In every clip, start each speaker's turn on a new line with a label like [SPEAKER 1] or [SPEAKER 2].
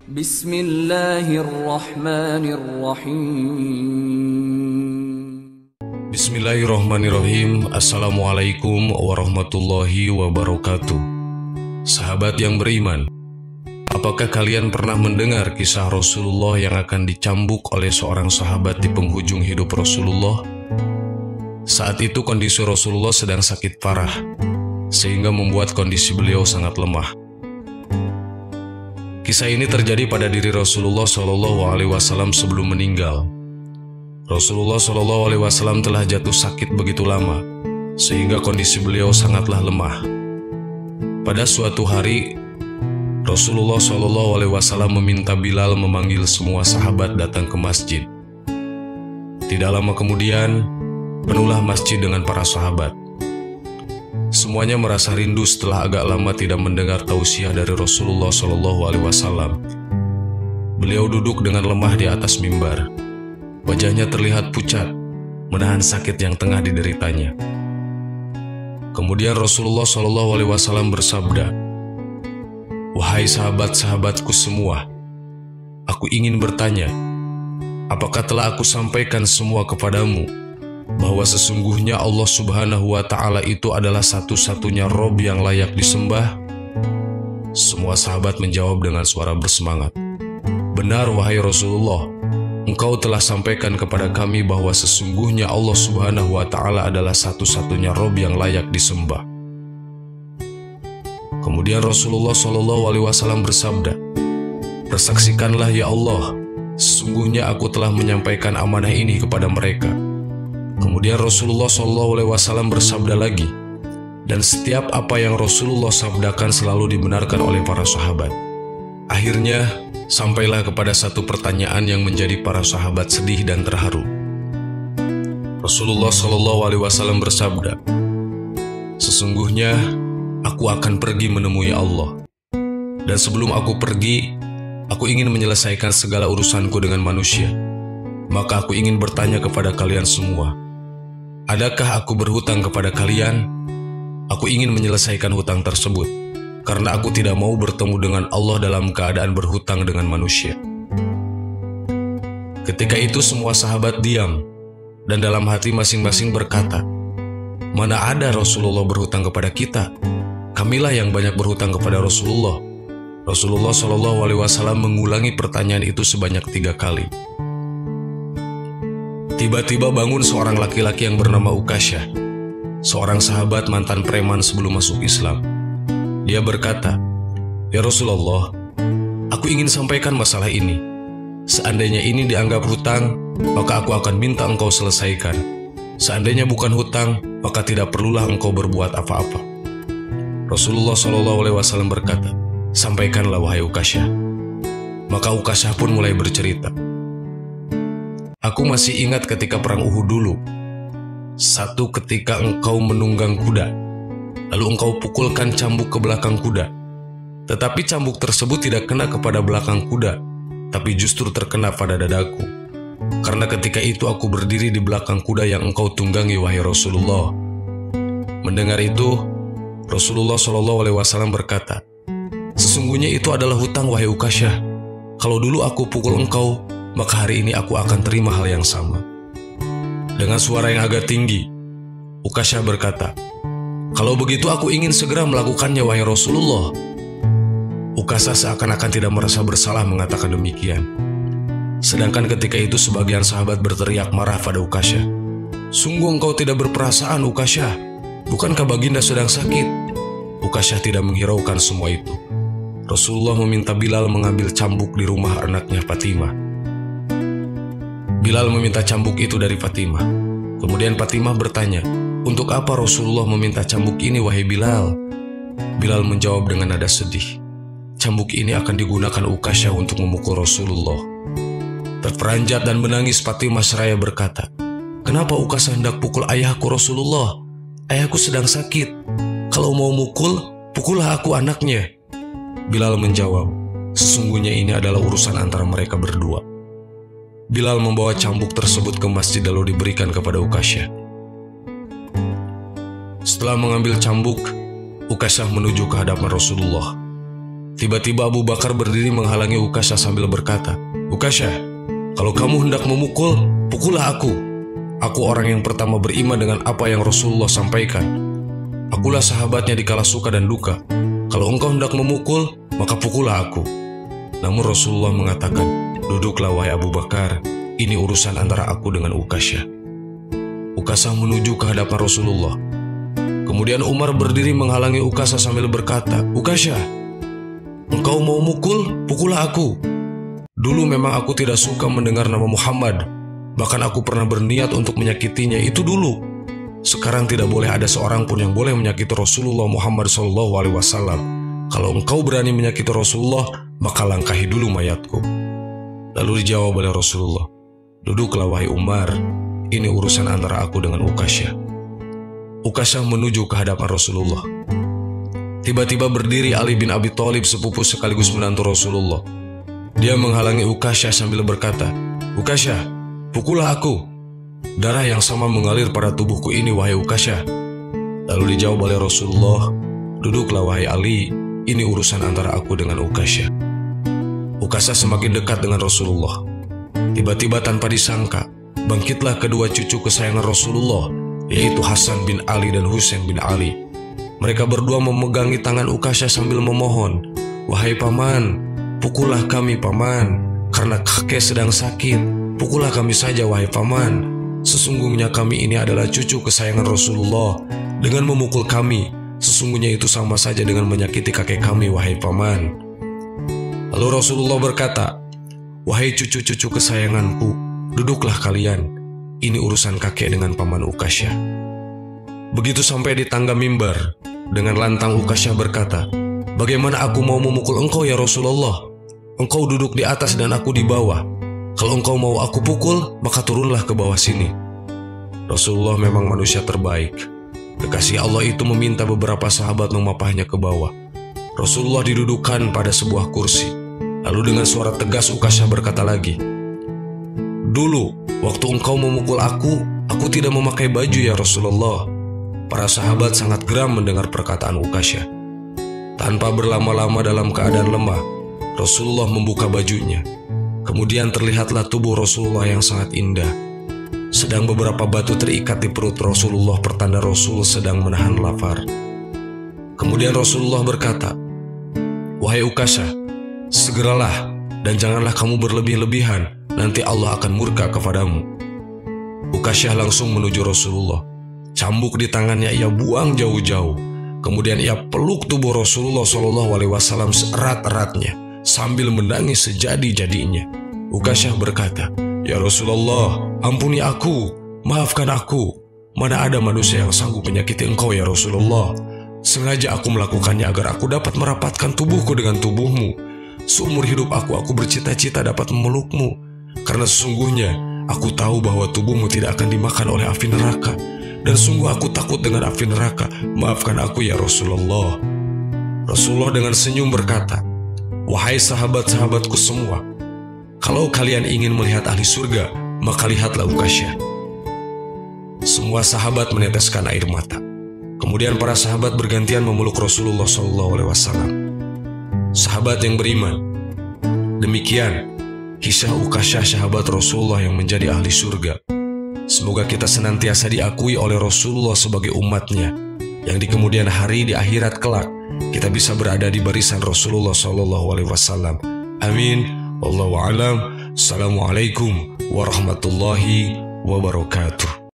[SPEAKER 1] Bismillahirrahmanirrahim.
[SPEAKER 2] Bismillahirrahmanirrahim. Assalamualaikum warahmatullahi wabarakatuh. Sahabat yang beriman, apakah kalian pernah mendengar kisah Rasulullah yang akan dicambuk oleh seorang sahabat di penghujung hidup Rasulullah? Saat itu kondisi Rasulullah sedang sakit parah, sehingga membuat kondisi beliau sangat lemah. Kisah ini terjadi pada diri Rasulullah SAW sebelum meninggal. Rasulullah SAW telah jatuh sakit begitu lama, sehingga kondisi beliau sangatlah lemah. Pada suatu hari, Rasulullah SAW meminta Bilal memanggil semua sahabat datang ke masjid. Tidak lama kemudian, penuhlah masjid dengan para sahabat. Semuanya merasa rindu setelah agak lama tidak mendengar tausiah dari Rasulullah SAW. Beliau duduk dengan lemah di atas mimbar. Wajahnya terlihat pucat, menahan sakit yang tengah dideritanya. Kemudian Rasulullah SAW bersabda, "Wahai sahabat-sahabatku semua, aku ingin bertanya, apakah telah aku sampaikan semua kepadamu, bahwa sesungguhnya Allah Subhanahu wa Ta'ala itu adalah satu-satunya Rob yang layak disembah?" Semua sahabat menjawab dengan suara bersemangat, "Benar wahai Rasulullah, engkau telah sampaikan kepada kami bahwa sesungguhnya Allah Subhanahu wa Ta'ala adalah satu-satunya Rob yang layak disembah." Kemudian Rasulullah SAW bersabda, "Persaksikanlah ya Allah, sesungguhnya aku telah menyampaikan amanah ini kepada mereka." Kemudian Rasulullah SAW bersabda lagi, dan setiap apa yang Rasulullah sabdakan selalu dibenarkan oleh para sahabat. Akhirnya, sampailah kepada satu pertanyaan yang menjadi para sahabat sedih dan terharu. Rasulullah SAW bersabda, "Sesungguhnya, aku akan pergi menemui Allah. Dan sebelum aku pergi, aku ingin menyelesaikan segala urusanku dengan manusia. Maka aku ingin bertanya kepada kalian semua, adakah aku berhutang kepada kalian? Aku ingin menyelesaikan hutang tersebut, karena aku tidak mau bertemu dengan Allah dalam keadaan berhutang dengan manusia." Ketika itu semua sahabat diam, dan dalam hati masing-masing berkata, "Mana ada Rasulullah berhutang kepada kita? Kamilah yang banyak berhutang kepada Rasulullah." Rasulullah SAW mengulangi pertanyaan itu sebanyak 3 kali. Tiba-tiba bangun seorang laki-laki yang bernama Ukasyah, seorang sahabat mantan preman sebelum masuk Islam. Dia berkata, "Ya Rasulullah, aku ingin sampaikan masalah ini. Seandainya ini dianggap hutang, maka aku akan minta engkau selesaikan. Seandainya bukan hutang, maka tidak perlulah engkau berbuat apa-apa." Rasulullah SAW berkata, "Sampaikanlah wahai Ukasyah." Maka Ukasyah pun mulai bercerita, "Aku masih ingat ketika perang Uhud dulu. Satu ketika engkau menunggang kuda, lalu engkau pukulkan cambuk ke belakang kuda. Tetapi cambuk tersebut tidak kena kepada belakang kuda, tapi justru terkena pada dadaku. Karena ketika itu aku berdiri di belakang kuda yang engkau tunggangi wahai Rasulullah." Mendengar itu, Rasulullah SAW berkata, "Sesungguhnya itu adalah hutang wahai Ukasyah. Kalau dulu aku pukul engkau, maka hari ini aku akan terima hal yang sama." Dengan suara yang agak tinggi, Ukasyah berkata, "Kalau begitu aku ingin segera melakukannya wahai Rasulullah." Ukasyah seakan-akan tidak merasa bersalah mengatakan demikian. Sedangkan ketika itu sebagian sahabat berteriak marah pada Ukasyah, "Sungguh engkau tidak berperasaan Ukasyah, bukankah baginda sedang sakit?" Ukasyah tidak menghiraukan semua itu. Rasulullah meminta Bilal mengambil cambuk di rumah anaknya Fatimah. Bilal meminta cambuk itu dari Fatimah. Kemudian Fatimah bertanya, "Untuk apa Rasulullah meminta cambuk ini wahai Bilal?" Bilal menjawab dengan nada sedih, "Cambuk ini akan digunakan Ukasyah untuk memukul Rasulullah." Terperanjat dan menangis Fatimah seraya berkata, "Kenapa Ukasyah hendak pukul ayahku Rasulullah? Ayahku sedang sakit. Kalau mau mukul, pukullah aku anaknya." Bilal menjawab, "Sesungguhnya ini adalah urusan antara mereka berdua." Bilal membawa cambuk tersebut ke masjid lalu diberikan kepada Ukasyah. Setelah mengambil cambuk, Ukasyah menuju ke hadapan Rasulullah. Tiba-tiba Abu Bakar berdiri menghalangi Ukasyah sambil berkata, "Ukasyah, kalau kamu hendak memukul, pukullah aku. Aku orang yang pertama beriman dengan apa yang Rasulullah sampaikan. Akulah sahabatnya di kala suka dan duka. Kalau engkau hendak memukul, maka pukullah aku." Namun Rasulullah mengatakan, "Duduklah wahai Abu Bakar, ini urusan antara aku dengan Ukasyah." Ukasyah menuju ke hadapan Rasulullah. Kemudian Umar berdiri menghalangi Ukasyah sambil berkata, "Ukasyah, engkau mau mukul, pukullah aku. Dulu memang aku tidak suka mendengar nama Muhammad. Bahkan aku pernah berniat untuk menyakitinya, itu dulu. Sekarang tidak boleh ada seorang pun yang boleh menyakiti Rasulullah Muhammad SAW. Kalau engkau berani menyakiti Rasulullah, maka langkahi dulu mayatku." Lalu dijawab oleh Rasulullah, "Duduklah wahai Umar, ini urusan antara aku dengan Ukasyah." Ukasyah menuju ke hadapan Rasulullah. Tiba-tiba berdiri Ali bin Abi Thalib, sepupu sekaligus menantu Rasulullah. Dia menghalangi Ukasyah sambil berkata, "Ukasyah, pukullah aku. Darah yang sama mengalir pada tubuhku ini, wahai Ukasyah." Lalu dijawab oleh Rasulullah, "Duduklah wahai Ali, ini urusan antara aku dengan Ukasyah." Ukasyah semakin dekat dengan Rasulullah. Tiba-tiba tanpa disangka, bangkitlah kedua cucu kesayangan Rasulullah, yaitu Hasan bin Ali dan Husain bin Ali. Mereka berdua memegangi tangan Ukasyah sambil memohon, "Wahai paman, pukullah kami paman, karena kakek sedang sakit. Pukullah kami saja wahai paman. Sesungguhnya kami ini adalah cucu kesayangan Rasulullah. Dengan memukul kami, sesungguhnya itu sama saja dengan menyakiti kakek kami wahai paman." Lalu Rasulullah berkata, "Wahai cucu-cucu kesayanganku, duduklah kalian. Ini urusan kakek dengan paman Ukasyah." Begitu sampai di tangga mimbar, dengan lantang Ukasyah berkata, "Bagaimana aku mau memukul engkau ya Rasulullah? Engkau duduk di atas dan aku di bawah. Kalau engkau mau aku pukul, maka turunlah ke bawah sini." Rasulullah memang manusia terbaik. Kekasih Allah itu meminta beberapa sahabat memapahnya ke bawah. Rasulullah didudukkan pada sebuah kursi. Lalu dengan suara tegas Ukasyah berkata lagi, "Dulu, waktu engkau memukul aku tidak memakai baju ya Rasulullah." Para sahabat sangat geram mendengar perkataan Ukasyah. Tanpa berlama-lama dalam keadaan lemah, Rasulullah membuka bajunya. Kemudian terlihatlah tubuh Rasulullah yang sangat indah. Sedang beberapa batu terikat di perut Rasulullah, pertanda Rasul sedang menahan lapar. Kemudian Rasulullah berkata, "Wahai Ukasyah, segeralah dan janganlah kamu berlebih-lebihan, nanti Allah akan murka kepadamu." Ukasyah langsung menuju Rasulullah. Cambuk di tangannya ia buang jauh-jauh. Kemudian ia peluk tubuh Rasulullah SAW seerat-eratnya sambil menangis sejadi-jadinya. Ukasyah berkata, "Ya Rasulullah, ampuni aku, maafkan aku. Mana ada manusia yang sanggup menyakiti engkau ya Rasulullah. Sengaja aku melakukannya agar aku dapat merapatkan tubuhku dengan tubuhmu. Seumur hidup aku bercita-cita dapat memelukmu. Karena sesungguhnya aku tahu bahwa tubuhmu tidak akan dimakan oleh api neraka. Dan sungguh aku takut dengan api neraka. Maafkan aku ya Rasulullah." Rasulullah dengan senyum berkata, "Wahai sahabat-sahabatku semua, kalau kalian ingin melihat ahli surga, maka lihatlah Ukasyah." Semua sahabat meneteskan air mata. Kemudian para sahabat bergantian memeluk Rasulullah SAW. Sahabat yang beriman, demikian kisah Ukasyah sahabat Rasulullah yang menjadi ahli surga. Semoga kita senantiasa diakui oleh Rasulullah sebagai umatnya, yang di kemudian hari di akhirat kelak kita bisa berada di barisan Rasulullah SAW. Amin. Wallahu a'lam. Assalamualaikum warahmatullahi wabarakatuh.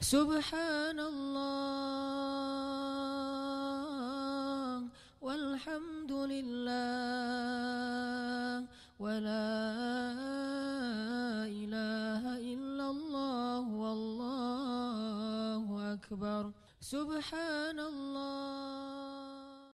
[SPEAKER 1] Subhanallah walhamdulillah wa la ilaha illallah, wallahu akbar. Subhanallah.